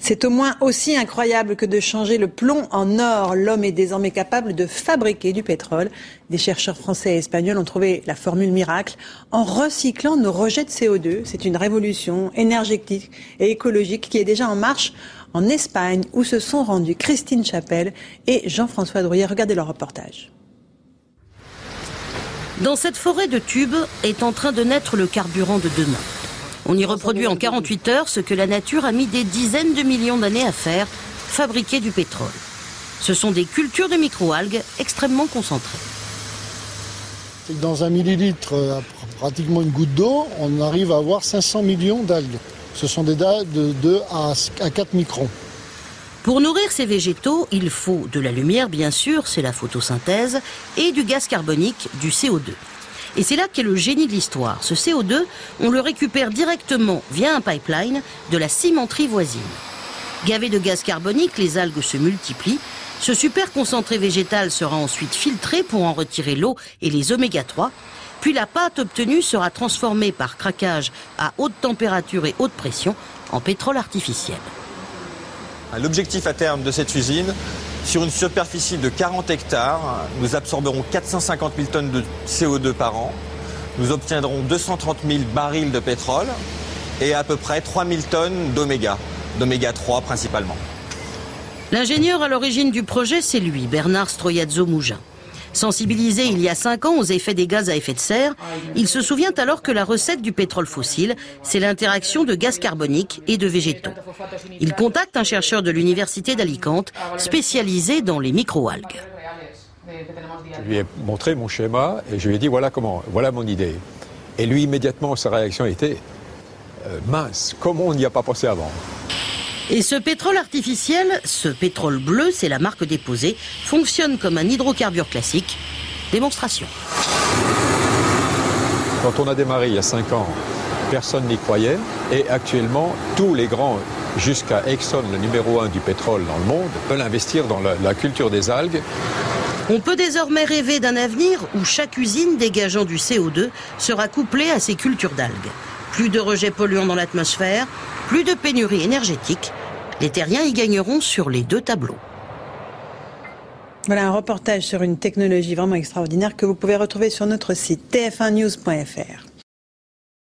C'est au moins aussi incroyable que de changer le plomb en or. L'homme est désormais capable de fabriquer du pétrole. Des chercheurs français et espagnols ont trouvé la formule miracle en recyclant nos rejets de CO2. C'est une révolution énergétique et écologique qui est déjà en marche en Espagne, où se sont rendus Christine Chapelle et Jean-François Drouillet. Regardez leur reportage. Dans cette forêt de tubes est en train de naître le carburant de demain. On y reproduit en 48 heures ce que la nature a mis des dizaines de millions d'années à faire, fabriquer du pétrole. Ce sont des cultures de microalgues extrêmement concentrées. Dans un millilitre, pratiquement une goutte d'eau, on arrive à avoir 500 millions d'algues. Ce sont des dalles de 2 à 4 microns. Pour nourrir ces végétaux, il faut de la lumière, bien sûr, c'est la photosynthèse, et du gaz carbonique, du CO2. Et c'est là qu'est le génie de l'histoire. Ce CO2, on le récupère directement via un pipeline de la cimenterie voisine. Gavé de gaz carbonique, les algues se multiplient. Ce super concentré végétal sera ensuite filtré pour en retirer l'eau et les oméga 3. Puis la pâte obtenue sera transformée par craquage à haute température et haute pression en pétrole artificiel. L'objectif à terme de cette usine, sur une superficie de 40 hectares, nous absorberons 450 000 tonnes de CO2 par an. Nous obtiendrons 230 000 barils de pétrole et à peu près 3 000 tonnes d'oméga 3 principalement. L'ingénieur à l'origine du projet, c'est lui, Bernard Stroiazzo-Mougin. Sensibilisé il y a 5 ans aux effets des gaz à effet de serre, il se souvient alors que la recette du pétrole fossile, c'est l'interaction de gaz carbonique et de végétaux. Il contacte un chercheur de l'université d'Alicante, spécialisé dans les microalgues. Je lui ai montré mon schéma et je lui ai dit voilà mon idée. Et lui immédiatement sa réaction était mince, comment on n'y a pas pensé avant? Et ce pétrole artificiel, ce pétrole bleu, c'est la marque déposée, fonctionne comme un hydrocarbure classique. Démonstration. Quand on a démarré il y a 5 ans, personne n'y croyait. Et actuellement, tous les grands, jusqu'à Exxon, le numéro 1 du pétrole dans le monde, veulent investir dans la culture des algues. On peut désormais rêver d'un avenir où chaque usine dégageant du CO2 sera couplée à ces cultures d'algues. Plus de rejets polluants dans l'atmosphère, plus de pénurie énergétique. Les terriens y gagneront sur les 2 tableaux. Voilà un reportage sur une technologie vraiment extraordinaire que vous pouvez retrouver sur notre site tf1news.fr.